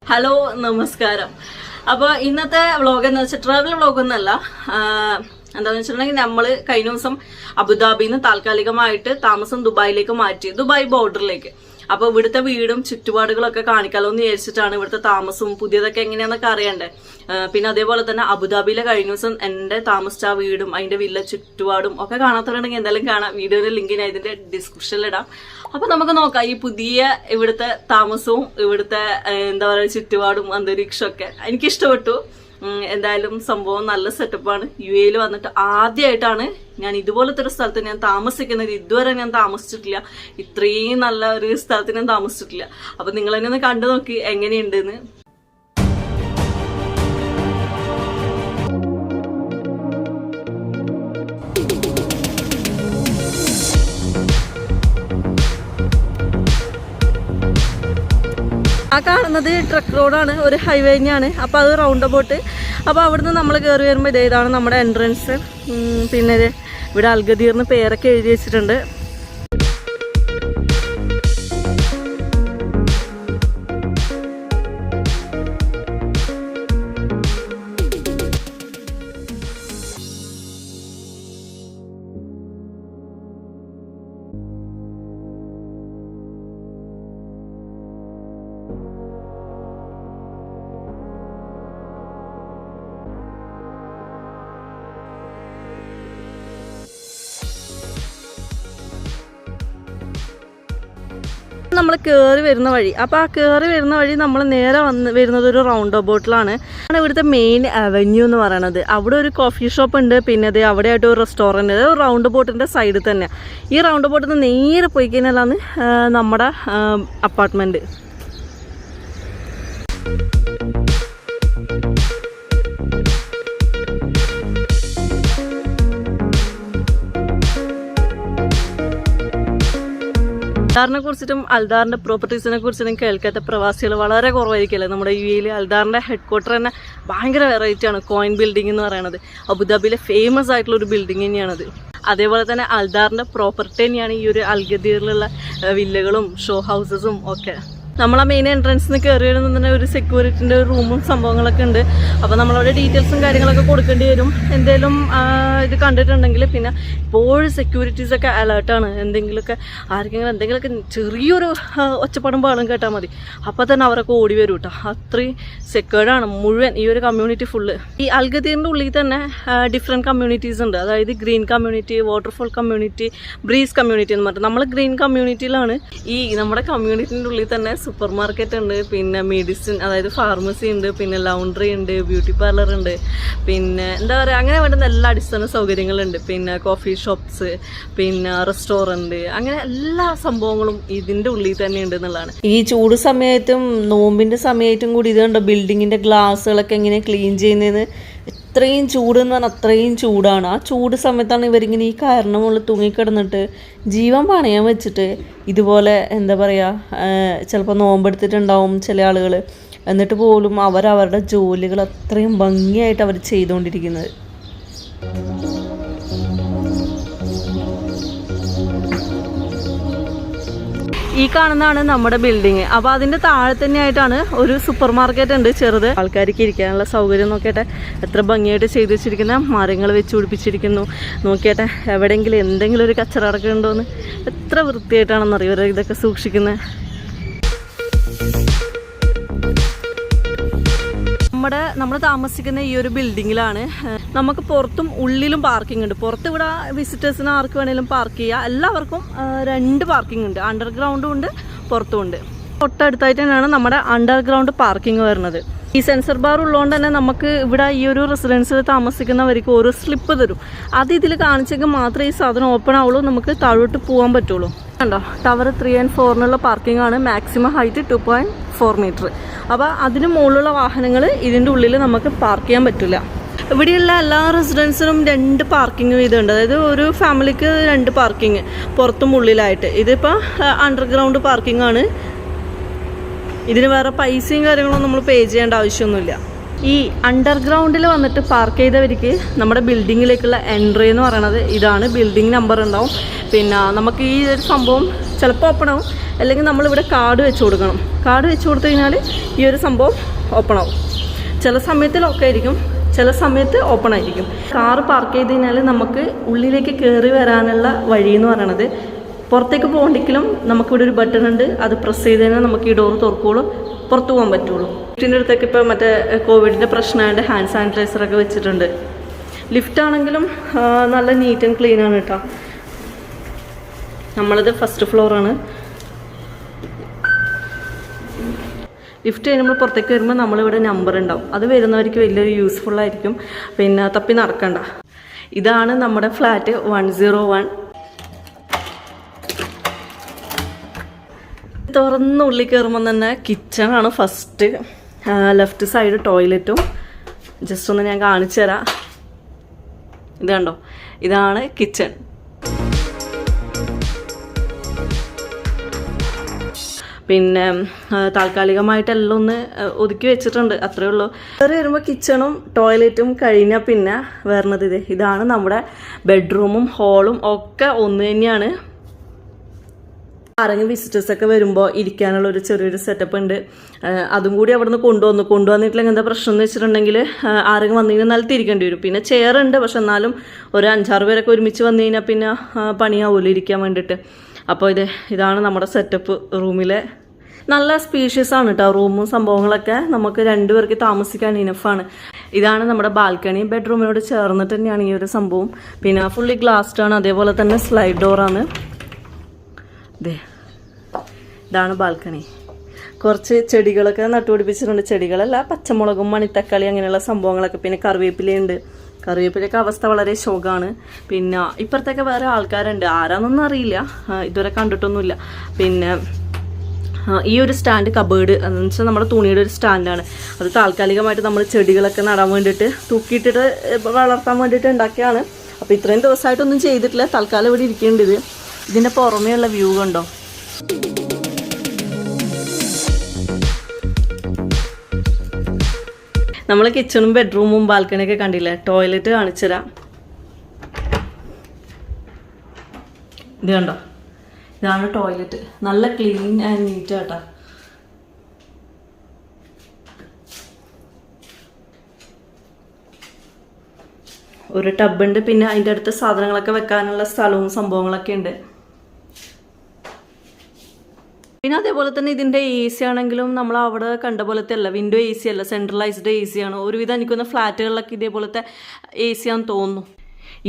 Hello നമസ്കാരം. അപ്പോൾ ഇന്നത്തെ വ്ളോഗ് എന്ന് വെച്ചാൽ ട്രാവൽ വ്ളോഗൊന്നുമല്ല. എന്താണെന്ന് വെച്ചിട്ടുണ്ടെങ്കിൽ നമ്മൾ കഴിഞ്ഞ ദിവസം അബുദാബിയിൽ നിന്ന് താൽക്കാലികമായിട്ട് താമസം ദുബായിലേക്ക് മാറ്റി, ദുബായ് ബോർഡറിലേക്ക്. അപ്പോൾ ഇവിടുത്തെ വീടും ചുറ്റുപാടുകളൊക്കെ കാണിക്കാലോ എന്ന് വിചാരിച്ചിട്ടാണ്. ഇവിടുത്തെ താമസവും പുതിയതൊക്കെ എങ്ങനെയാണെന്നൊക്കെ അറിയണ്ടേ. പിന്നെ അതേപോലെ തന്നെ അബുദാബിയിലെ കഴിഞ്ഞ ദിവസം എൻ്റെ താമസിച്ച വീടും അതിൻ്റെ വില്ല ചുറ്റുപാടും ഒക്കെ കാണാത്തവരുണ്ടെങ്കിൽ എന്തായാലും കാണാം. വീഡിയോയുടെ ലിങ്ക് ഞാൻ ഇതിൻ്റെ ഡിസ്ക്രിപ്ഷനിലിടാം. അപ്പോൾ നമുക്ക് നോക്കാം ഈ പുതിയ ഇവിടുത്തെ താമസവും ഇവിടുത്തെ എന്താ പറയുക ചുറ്റുപാടും അന്തരീക്ഷമൊക്കെ എനിക്കിഷ്ടപ്പെട്ടു. എന്തായാലും സംഭവം നല്ല സെറ്റപ്പാണ്. UAE വന്നിട്ട് ആദ്യമായിട്ടാണ് ഞാൻ ഇതുപോലത്തെ ഒരു സ്ഥലത്ത് ഞാൻ താമസിക്കുന്നത്. ഇതുവരെ ഞാൻ താമസിച്ചിട്ടില്ല, ഇത്രയും നല്ല ഒരു സ്ഥലത്ത് ഞാൻ താമസിച്ചിട്ടില്ല. അപ്പൊ നിങ്ങൾ തന്നെ ഒന്ന് കണ്ടു നോക്കി എങ്ങനെയുണ്ടെന്ന്. ആ കാണുന്നത് ട്രക്ക് റോഡാണ്, ഒരു ഹൈവേ തന്നെയാണ്. അപ്പോൾ അത് റൗണ്ട് അബൌട്ട്. അപ്പോൾ അവിടുന്ന് നമ്മൾ കയറി വരുമ്പോൾ ഇതാണ് നമ്മുടെ എൻട്രൻസ്. പിന്നെ ഇവിടെ ഗദീറിന് പേരൊക്കെ എഴുതി വെച്ചിട്ടുണ്ട്. നമ്മൾ കയറി വരുന്ന വഴി. അപ്പോൾ ആ കയറി വരുന്ന വഴി നമ്മൾ നേരെ വരുന്നത് ഒരു റൗണ്ട് അബൌട്ടിലാണ്. ഇവിടുത്തെ മെയിൻ അവന്യൂ എന്ന് പറയുന്നത്. അവിടെ ഒരു കോഫി ഷോപ്പ് ഉണ്ട്, പിന്നെ അത് അവിടെ ആയിട്ട് ഒരു റെസ്റ്റോറൻറ്റ്. ഒരു റൗണ്ട് ബോട്ടിൻ്റെ സൈഡിൽ തന്നെ. ഈ റൗണ്ട് ബോട്ടിൽ നിന്ന് നേരെ പോയി കഴിഞ്ഞാലാണ് നമ്മുടെ അപ്പാർട്ട്മെൻറ്റ്. അൽദാറിനെ കുറിച്ചിട്ടും അൽദാറിൻ്റെ പ്രോപ്പർട്ടീസിനെ കുറിച്ചിട്ടും കേൾക്കാത്ത പ്രവാസികൾ വളരെ കുറവായിരിക്കുമല്ലേ. നമ്മുടെ UAE അൽദാറിൻ്റെ ഹെഡ് ക്വാർട്ടർ തന്നെ ഭയങ്കര വെറൈറ്റിയാണ്. കോയിൻ ബിൽഡിംഗ് എന്ന് പറയുന്നത് അബുദാബിയിലെ ഫേമസ് ആയിട്ടുള്ള ഒരു ബിൽഡിംഗ് തന്നെയാണത്. അതേപോലെ തന്നെ അൽദാറിൻ്റെ പ്രോപ്പർട്ടി തന്നെയാണ് ഈ ഒരു അൽഗദീറിലുള്ള വില്ലകളും ഷോ ഹൗസസും ഒക്കെ. നമ്മളെ മെയിൻ എൻട്രൻസിൽ നിന്ന് കയറി വരുന്ന ഒരു സെക്യൂരിറ്റിൻ്റെ റൂമും സംഭവങ്ങളൊക്കെ ഉണ്ട്. അപ്പോൾ നമ്മളവിടെ ഡീറ്റെയിൽസും കാര്യങ്ങളൊക്കെ കൊടുക്കേണ്ടി വരും എന്തെങ്കിലും ഇത് കണ്ടിട്ടുണ്ടെങ്കിൽ. പിന്നെ ഇപ്പോഴും സെക്യൂരിറ്റീസൊക്കെ അലേർട്ടാണ്. ആർക്കെങ്കിലും എന്തെങ്കിലുമൊക്കെ ചെറിയൊരു ഒച്ചപ്പാടും പാടും കേട്ടാൽ മതി, അപ്പോൾ തന്നെ അവരൊക്കെ ഓടി വരും കേട്ടോ. അത്രയും സെക്യൂർഡാണ് മുഴുവൻ ഈ ഒരു കമ്മ്യൂണിറ്റി ഫുള്ള്. ഈ അൽഗദീറിൻ്റെ ഉള്ളിൽ തന്നെ ഡിഫറെൻറ്റ് കമ്മ്യൂണിറ്റീസ് ഉണ്ട്. അതായത് green community, waterfall community, breeze community എന്ന് പറഞ്ഞിട്ട് നമ്മൾ ഗ്രീൻ കമ്മ്യൂണിറ്റിയിലാണ്. ഈ നമ്മുടെ കമ്മ്യൂണിറ്റിൻ്റെ ഉള്ളിൽ തന്നെ സൂപ്പർ മാർക്കറ്റ് ഉണ്ട്, പിന്നെ മെഡിസിൻ അതായത് ഫാർമസി ഉണ്ട്, പിന്നെ ലൗണ്ടറി ഉണ്ട്, ബ്യൂട്ടി പാർലർ ഉണ്ട്, പിന്നെ എന്താ പറയുക അങ്ങനെ വേണ്ടുന്ന എല്ലാ അടിസ്ഥാന സൗകര്യങ്ങളുണ്ട്. പിന്നെ കോഫി ഷോപ്സ്, പിന്നെ റെസ്റ്റോറൻറ്റ്, അങ്ങനെ എല്ലാ സംഭവങ്ങളും ഇതിൻ്റെ ഉള്ളിൽ തന്നെ ഉണ്ട് എന്നുള്ളതാണ്. ഈ ചൂട് സമയത്തും നോമ്പിൻ്റെ സമയത്തും കൂടി ഇതുണ്ടോ ബിൽഡിങ്ങിൻ്റെ ഗ്ലാസ്സുകളൊക്കെ എങ്ങനെ ക്ലീൻ ചെയ്യുന്നതെന്ന്. ഇത്രയും ചൂട് എന്ന് പറഞ്ഞാൽ അത്രയും ചൂടാണ്. ആ ചൂട് സമയത്താണ് ഇവരിങ്ങനെ ഈ കയറിന് മുകളിൽ തൂങ്ങിക്കിടന്നിട്ട് ജീവൻ പണയാൻ വെച്ചിട്ട് ഇതുപോലെ എന്താ പറയുക ചിലപ്പോൾ നോമ്പെടുത്തിട്ടുണ്ടാവും ചില ആളുകൾ. എന്നിട്ട് പോലും അവരവരുടെ ജോലികൾ അത്രയും ഭംഗിയായിട്ട് അവർ ചെയ്തുകൊണ്ടിരിക്കുന്നത്. ഈ കാണുന്നതാണ് നമ്മുടെ ബിൽഡിങ്. അപ്പോൾ അതിൻ്റെ താഴെ തന്നെയായിട്ടാണ് ഒരു സൂപ്പർ മാർക്കറ്റ് ഉണ്ട് ചെറുത്. ആൾക്കാർക്ക് ഇരിക്കാനുള്ള സൗകര്യം നോക്കിയിട്ട് എത്ര ഭംഗിയായിട്ട് ചെയ്തു വെച്ചിരിക്കുന്ന മരങ്ങൾ വെച്ച് പിടിപ്പിച്ചിരിക്കുന്നു. നോക്കിയിട്ട് എവിടെയെങ്കിലും എന്തെങ്കിലും ഒരു കച്ചറടക്കം ഉണ്ടോയെന്ന് എത്ര വൃത്തിയായിട്ടാണെന്നറിയോ ഇതൊക്കെ സൂക്ഷിക്കുന്നത്. നമ്മൾ താമസിക്കുന്ന ഈ ഒരു ബിൽഡിങ്ങിലാണ്. നമുക്ക് പുറത്തും ഉള്ളിലും പാർക്കിംഗ് ഉണ്ട്. പുറത്ത് ഇവിടെ വിസിറ്റേഴ്സിന് ആർക്ക് വേണേലും പാർക്ക് ചെയ്യുക. എല്ലാവർക്കും 2 പാർക്കിംഗ് ഉണ്ട്, അണ്ടർഗ്രൗണ്ടും ഉണ്ട് പുറത്തും ഉണ്ട്. തൊട്ടടുത്തായിട്ട് തന്നെയാണ് നമ്മുടെ അണ്ടർഗ്രൗണ്ട് പാർക്കിംഗ് വരുന്നത്. ഈ സെൻസർ ബാർ ഉള്ളതുകൊണ്ട് തന്നെ നമുക്ക് ഇവിടെ ഈ ഒരു റെസിഡൻസിൽ താമസിക്കുന്നവർക്ക് ഒരു സ്ലിപ്പ് തരും. അത് ഇതിൽ കാണിച്ചെങ്കിൽ മാത്രമേ ഈ സാധനം ഓപ്പൺ ആവുള്ളൂ, നമുക്ക് താഴോട്ട് പോകാൻ പറ്റുള്ളൂ. കണ്ടോ, ടവർ 3 and 4 പാർക്കിംഗ് ആണ്. Maximum height 2.4 metre. അപ്പോൾ അതിന് മുകളിലുള്ള വാഹനങ്ങൾ ഇതിൻ്റെ ഉള്ളിൽ നമുക്ക് പാർക്ക് ചെയ്യാൻ പറ്റില്ല. ഇവിടെയുള്ള എല്ലാ റെസിഡൻസിനും 2 പാർക്കിംഗ് വീതമുണ്ട്. അതായത് ഒരു ഫാമിലിക്ക് 2 പാർക്കിംഗ് പുറത്തും ഉള്ളിലായിട്ട്. ഇതിപ്പോൾ അണ്ടർഗ്രൗണ്ട് പാർക്കിംഗ് ആണ്. ഇതിന് വേറെ പൈസയും കാര്യങ്ങളൊന്നും നമ്മൾ പേ ചെയ്യേണ്ട ആവശ്യമൊന്നുമില്ല. ഈ അണ്ടർഗ്രൗണ്ടിൽ വന്നിട്ട് പാർക്ക് ചെയ്തവർക്ക് നമ്മുടെ ബിൽഡിങ്ങിലേക്കുള്ള എൻട്രി എന്ന് പറയുന്നത് ഇതാണ്. ബിൽഡിംഗ് നമ്പർ ഉണ്ടാവും. പിന്നെ നമുക്ക് ഈ ഒരു സംഭവം ചിലപ്പോൾ ഓപ്പൺ ആവും, അല്ലെങ്കിൽ നമ്മളിവിടെ കാർഡ് വെച്ച് കൊടുക്കണം. കാർഡ് വെച്ച് കൊടുത്തു കഴിഞ്ഞാൽ ഈ ഒരു സംഭവം ഓപ്പൺ ആവും. ചില സമയത്ത് ലോക്കായിരിക്കും, ചില സമയത്ത് ഓപ്പൺ ആയിരിക്കും. കാറ് പാർക്ക് ചെയ്ത് കഴിഞ്ഞാൽ നമുക്ക് ഉള്ളിലേക്ക് കയറി വരാനുള്ള വഴി എന്ന് പറയണത്, പുറത്തേക്ക് പോകണ്ടെങ്കിലും നമുക്കിവിടെ ഒരു ബട്ടൺ ഉണ്ട്, അത് പ്രസ് ചെയ്ത് കഴിഞ്ഞാൽ നമുക്ക് ഈ ഡോർ തുറക്കുള്ളൂ, പുറത്തു പോകാൻ പറ്റുള്ളൂ. ലിഫ്റ്റിൻ്റെ അടുത്തൊക്കെ ഇപ്പോൾ മറ്റേ കോവിഡിൻ്റെ പ്രശ്നമായതുകൊണ്ട് ഹാൻഡ് സാനിറ്റൈസറൊക്കെ വെച്ചിട്ടുണ്ട്. ലിഫ്റ്റ് ആണെങ്കിലും നല്ല നീറ്റ് ആൻഡ് ക്ലീൻ ആണ് കേട്ടോ. നമ്മളത് ഫസ്റ്റ് ഫ്ലോറാണ്. ലിഫ്റ്റ് കഴിയുമ്പോൾ പുറത്തേക്ക് വരുമ്പോൾ നമ്മളിവിടെ നമ്പർ ഉണ്ടാവും, അത് വരുന്നവർക്ക് വലിയൊരു യൂസ്ഫുൾ ആയിരിക്കും. പിന്നെ തപ്പി നടക്കണ്ട. ഇതാണ് നമ്മുടെ ഫ്ലാറ്റ് 101. തുറന്ന് ഉള്ളിൽ കയറുമ്പോൾ തന്നെ കിച്ചണാണ് ഫസ്റ്റ്. ലെഫ്റ്റ് സൈഡ് ടോയ്ലറ്റും. ജസ്റ്റ് ഒന്ന് ഞാൻ കാണിച്ചു തരാം. ഇത് കണ്ടോ, ഇതാണ് കിച്ചൺ. പിന്നെ താൽക്കാലികമായിട്ടെല്ലാം ഒന്ന് ഒതുക്കി വെച്ചിട്ടുണ്ട്, അത്രേ ഉള്ളൂ. കയറി വരുമ്പോൾ കിച്ചണും ടോയ്ലറ്റും കഴിഞ്ഞാൽ പിന്നെ വരുന്നത് ഇതാണ് നമ്മുടെ ബെഡ്റൂമും ഹോളും ഒക്കെ ഒന്ന് തന്നെയാണ്. ആരെങ്കിലും വിസിറ്റേഴ്സൊക്കെ വരുമ്പോൾ ഇരിക്കാനുള്ള ഒരു ചെറിയൊരു സെറ്റപ്പ് ഉണ്ട്. അതും കൂടി അവിടെ നിന്ന് കൊണ്ടുവന്നിട്ടില്ലെങ്കിൽ എന്താ പ്രശ്നം എന്ന് വെച്ചിട്ടുണ്ടെങ്കിൽ ആരെങ്കിലും വന്നു കഴിഞ്ഞാൽ നിലത്ത് ഇരിക്കേണ്ടി വരും. പിന്നെ ചെയർ ഉണ്ട്, പക്ഷെ എന്നാലും ഒരു 5-6 പേരൊക്കെ ഒരുമിച്ച് വന്നു കഴിഞ്ഞാൽ പിന്നെ പണിയാവുമല്ലോ ഇരിക്കാൻ വേണ്ടിയിട്ട്. അപ്പോൾ ഇതാണ് നമ്മുടെ സെറ്റപ്പ് റൂമിലെ. നല്ല സ്പീഷ്യസ് ആണ് കേട്ടോ റൂമും സംഭവങ്ങളൊക്കെ. നമുക്ക് 2 പേർക്ക് താമസിക്കാൻ ഇനഫാണ്. ഇതാണ് നമ്മുടെ ബാൽക്കണി. ബെഡ്റൂമിനോട് ചേർന്നിട്ട് തന്നെയാണ് ഈ ഒരു സംഭവം. പിന്നെ ഫുള്ളി ഗ്ലാസ്ഡ് ആണ്, അതേപോലെ തന്നെ സ്ലൈഡ് ഡോറാണ്. ഇതാണ് ബാൽക്കണി. കുറച്ച് ചെടികളൊക്കെ നട്ടുപിടിപ്പിച്ചിട്ടുണ്ട്. ചെടികളല്ല, പച്ചമുളകും മണിത്തക്കാളി അങ്ങനെയുള്ള സംഭവങ്ങളൊക്കെ. പിന്നെ കറിവേപ്പിലയുണ്ട്. കറിവേപ്പിലൊക്കെ അവസ്ഥ വളരെ ശോകമാണ്. പിന്നെ ഇപ്പുറത്തൊക്കെ വേറെ ആൾക്കാരുണ്ട്, ആരാന്നൊന്നും അറിയില്ല, ഇതുവരെ കണ്ടിട്ടൊന്നുമില്ല. പിന്നെ ഈ ഒരു സ്റ്റാൻഡ് കബേർഡ് എന്ന് വെച്ചാൽ നമ്മുടെ തുണിയുടെ ഒരു സ്റ്റാൻഡാണ്. അത് താൽക്കാലികമായിട്ട് നമ്മൾ ചെടികളൊക്കെ നടാൻ വേണ്ടിയിട്ട് തൂക്കിയിട്ടിട്ട് വളർത്താൻ വേണ്ടിയിട്ട് ഉണ്ടാക്കിയാണ്. അപ്പോൾ ഇത്രയും ദിവസമായിട്ടൊന്നും ചെയ്തിട്ടില്ല, തൽക്കാലം ഇവിടെ ഇരിക്കേണ്ടത്. ഇതിൻ്റെ പുറമേയുള്ള വ്യൂ കണ്ടോ. നമ്മൾ കിച്ചണും ബെഡ്റൂമും ബാൽക്കണിയൊക്കെ കണ്ടില്ലേ. ടോയ്ലറ്റ് കാണിച്ചുതരാം. ഇത് കണ്ടോ, ഇതാണ് ടോയ്ലറ്റ്. നല്ല ക്ലീൻ ആൻഡ് നീറ്റ് ആട്ടാ. ഒരു ടബുണ്ട്, പിന്നെ അതിൻ്റെ അടുത്ത് സാധനങ്ങളൊക്കെ വെക്കാനുള്ള സ്ഥലവും സംഭവങ്ങളൊക്കെ ഉണ്ട്. പിന്നെ അതേപോലെ തന്നെ ഇതിൻ്റെ AC ആണെങ്കിലും നമ്മൾ അവിടെ കണ്ട പോലത്തെ അല്ല, വിൻഡോ AC അല്ല, സെൻട്രലൈസ്ഡ് AC ആണ്. ഒരുവിധം എനിക്കൊന്ന് ഫ്ലാറ്റുകളിലൊക്കെ ഇതേപോലത്തെ AC ആണെന്ന് തോന്നുന്നു.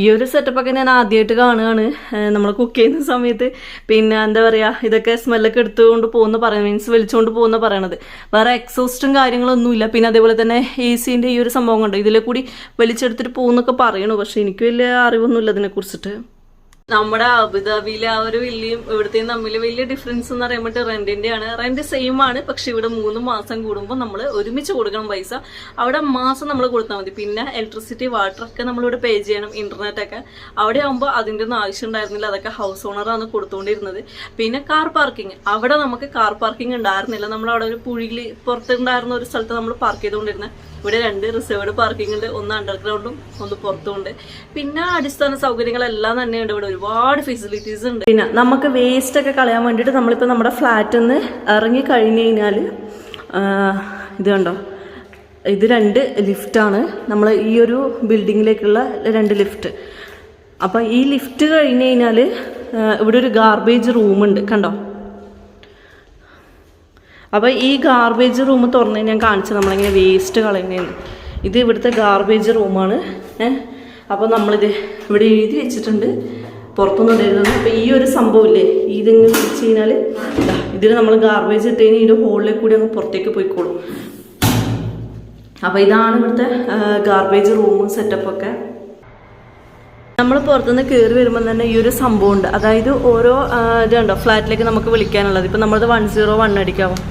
ഈ ഒരു സെറ്റപ്പൊക്കെ ഞാൻ ആദ്യമായിട്ട് കാണുകയാണ് നമ്മൾ കുക്ക് ചെയ്യുന്ന സമയത്ത്. പിന്നെ എന്താ പറയുക, ഇതൊക്കെ സ്മെല്ലൊക്കെ എടുത്തുകൊണ്ട് പോകുന്ന പറയുന്നത്, മീൻസ് വലിച്ചുകൊണ്ട് പോകുന്ന പറയണത്. വേറെ എക്സോസ്റ്റും കാര്യങ്ങളൊന്നുമില്ല. പിന്നെ അതേപോലെ തന്നെ AC-ൻ്റെ ഈ ഒരു സംഭവം കണ്ടോ, ഇതിലെ കൂടി വലിച്ചെടുത്തിട്ട് പോകുന്നൊക്കെ പറയണു. പക്ഷെ എനിക്ക് വലിയ അറിവൊന്നുമില്ല അതിനെക്കുറിച്ചിട്ട്. നമ്മുടെ അബുദാബിയിലെ ആ ഒരു ഇവിടുത്തെയും തമ്മിൽ വലിയ ഡിഫറൻസ് എന്ന് പറയുമ്പോൾ റെന്റിന്റെയാണ്. റെന്റ് സെയിം ആണ്, പക്ഷെ ഇവിടെ 3 മാസം കൂടുമ്പോൾ നമ്മൾ ഒരുമിച്ച് കൊടുക്കണം പൈസ. അവിടെ മാസം നമ്മൾ കൊടുത്താൽ മതി. പിന്നെ ഇലക്ട്രിസിറ്റി, വാട്ടർ ഒക്കെ നമ്മളിവിടെ പേ ചെയ്യണം, ഇന്റർനെറ്റ് ഒക്കെ. അവിടെ ആകുമ്പോൾ അതിൻ്റെ ഒന്നും ആവശ്യം ഉണ്ടായിരുന്നില്ല, അതൊക്കെ ഹൗസ് ഓണറാണ് കൊടുത്തുകൊണ്ടിരുന്നത്. പിന്നെ കാർ പാർക്കിംഗ്, അവിടെ നമുക്ക് കാർ പാർക്കിംഗ് ഉണ്ടായിരുന്നില്ല. നമ്മളവിടെ ഒരു പുഴയിൽ പുറത്തുണ്ടായിരുന്ന ഒരു സ്ഥലത്ത് നമ്മൾ പാർക്ക് ചെയ്തുകൊണ്ടിരുന്നത്. ഇവിടെ 2 റിസർവ്ഡ് പാർക്കിംഗ് ഉണ്ട്, ഒന്ന് അണ്ടർഗ്രൗണ്ടും ഒന്ന് പുറത്തുമുണ്ട്. പിന്നെ അടിസ്ഥാന സൗകര്യങ്ങളെല്ലാം തന്നെയുണ്ട്. ഇവിടെ ഒരുപാട് ഫെസിലിറ്റീസ് ഉണ്ട്. പിന്നെ നമുക്ക് വേസ്റ്റ് ഒക്കെ കളയാൻ വേണ്ടിയിട്ട് നമ്മളിപ്പോൾ നമ്മുടെ ഫ്ലാറ്റിൽ നിന്ന് ഇറങ്ങി കഴിഞ്ഞ് കഴിഞ്ഞാൽ ഇത് കണ്ടോ, ഇത് 2 ലിഫ്റ്റാണ്. നമ്മൾ ഈ ഒരു ബിൽഡിങ്ങിലേക്കുള്ള 2 ലിഫ്റ്റ്. അപ്പം ഈ ലിഫ്റ്റ് കഴിഞ്ഞ് കഴിഞ്ഞാൽ ഇവിടെ ഒരു ഗാർബേജ് റൂമുണ്ട്, കണ്ടോ. അപ്പോൾ ഈ ഗാർബേജ് റൂം തുറന്ന് ഞാൻ കാണിച്ചു നമ്മളിങ്ങനെ വേസ്റ്റ് കളയുന്നതെന്ന്. ഇത് ഇവിടുത്തെ ഗാർബേജ് റൂമാണ്. അപ്പോൾ നമ്മളിത് ഇവിടെ എഴുതി വെച്ചിട്ടുണ്ട്, പുറത്തൊന്നും എഴുതുന്നത്. അപ്പോൾ ഈ ഒരു സംഭവമില്ലേ, ഇതിങ്ങനെ വെച്ച് കഴിഞ്ഞാൽ ഇതിൽ നമ്മൾ ഗാർബേജ് ഇട്ട് കഴിഞ്ഞാൽ ഇതിൻ്റെ ഹോളിലേക്ക് കൂടി അങ്ങ് പുറത്തേക്ക് പോയിക്കോളും. അപ്പോൾ ഇതാണ് ഇവിടുത്തെ ഗാർബേജ് റൂമും സെറ്റപ്പൊക്കെ. നമ്മൾ പുറത്തുനിന്ന് കയറി വരുമ്പോൾ തന്നെ ഈ ഒരു സംഭവം ഉണ്ട്. അതായത് ഓരോ ഇതുണ്ടോ ഫ്ലാറ്റിലേക്ക് നമുക്ക് വിളിക്കാനുള്ളത്. ഇപ്പം നമ്മളത് 101 അടിക്കാവും.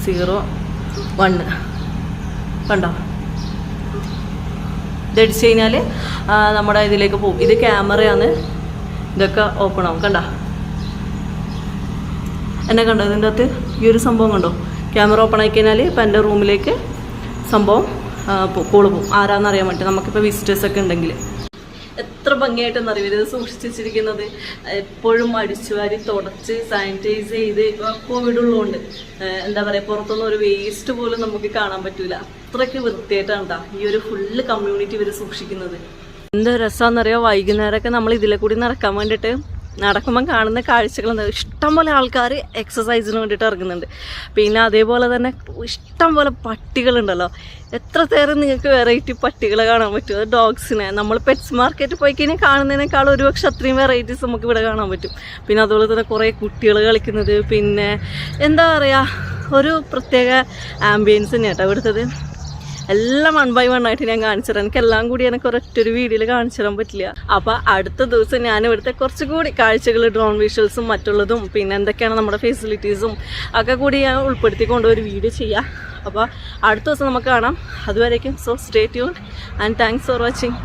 01 കണ്ടോ, ഇതടിച്ച് കഴിഞ്ഞാൽ നമ്മുടെ ഇതിലേക്ക് പോകും. ഇത് ക്യാമറയാണ്, ഇതൊക്കെ ഓപ്പൺ ആവും. കണ്ടോ എന്നെ കണ്ടോ, ഇതിൻ്റെ അകത്ത് ഈ ഒരു സംഭവം കണ്ടോ. ക്യാമറ ഓപ്പൺ ആക്കി കഴിഞ്ഞാൽ ഇപ്പം എൻ്റെ റൂമിലേക്ക് സംഭവം കോള് പോകും. ആരാന്നറിയാൻ വേണ്ടി നമുക്കിപ്പോൾ വിസിറ്റേഴ്സൊക്കെ ഉണ്ടെങ്കിൽ. എത്ര ഭംഗിയായിട്ടെന്ന് അറിയാം ഇത് സൂക്ഷിച്ച് വെച്ചിരിക്കുന്നത്. എപ്പോഴും അടിച്ചുവാരി തുടച്ച് സാനിറ്റൈസ് ചെയ്ത് കോവിഡ് ഉള്ളതുകൊണ്ട് എന്താ പറയുക പുറത്തൊന്നും ഒരു വേസ്റ്റ് പോലും നമുക്ക് കാണാൻ പറ്റൂല. അത്രയ്ക്ക് വൃത്തിയായിട്ടാണ് ഈ ഒരു ഫുള്ള് കമ്മ്യൂണിറ്റി ഇവർ സൂക്ഷിക്കുന്നത്. എന്ത് രസമാണെന്നറിയോ, വൈകുന്നേരമൊക്കെ നമ്മൾ ഇതിലെ കൂടി നടക്കാൻ വേണ്ടിയിട്ട് നടക്കുമ്പം കാണുന്ന കാഴ്ചകൾ എന്താ, ഇഷ്ടംപോലെ ആൾക്കാർ എക്സസൈസിന് വേണ്ടിയിട്ട് ഇറങ്ങുന്നുണ്ട്. പിന്നെ അതേപോലെ തന്നെ ഇഷ്ടംപോലെ പട്ടികളുണ്ടല്ലോ. എത്ര തരം നിങ്ങൾക്ക് വെറൈറ്റി പട്ടികളെ കാണാൻ പറ്റും. അത് ഡോഗ്സിനെ നമ്മൾ പെറ്റ്സ് മാർക്കറ്റ് പോയി കഴിഞ്ഞാൽ കാണുന്നതിനേക്കാൾ ഒരുപക്ഷെ അത്രയും വെറൈറ്റീസ് നമുക്ക് ഇവിടെ കാണാൻ പറ്റും. പിന്നെ അതുപോലെ തന്നെ കുറേ കുട്ടികൾ കളിക്കുന്നത്, പിന്നെ എന്താ പറയുക ഒരു പ്രത്യേക ആംബിയൻസ് തന്നെയാണ് കേട്ടോ ഇവിടുത്തത്. എല്ലാം 1 by 1 ആയിട്ട് ഞാൻ കാണിച്ചു തരാം. എനിക്കെല്ലാം കൂടി എനിക്ക് ഒരൊറ്റൊരു വീഡിയോയിൽ കാണിച്ചു തരാൻ പറ്റില്ല. അപ്പോൾ അടുത്ത ദിവസം ഞാൻ ഇവിടുത്തെ കുറച്ചുകൂടി കാഴ്ചകൾ, ഡ്രോൺ വിഷ്വൽസും മറ്റുള്ളതും പിന്നെ എന്തൊക്കെയാണ് നമ്മുടെ ഫെസിലിറ്റീസും ഒക്കെ കൂടി ഞാൻ ഉൾപ്പെടുത്തിക്കൊണ്ട് ഒരു വീഡിയോ ചെയ്യാം. അപ്പോൾ അടുത്ത ദിവസം നമുക്ക് കാണാം. അതുവരേക്കും stay tuned and thanks for watching.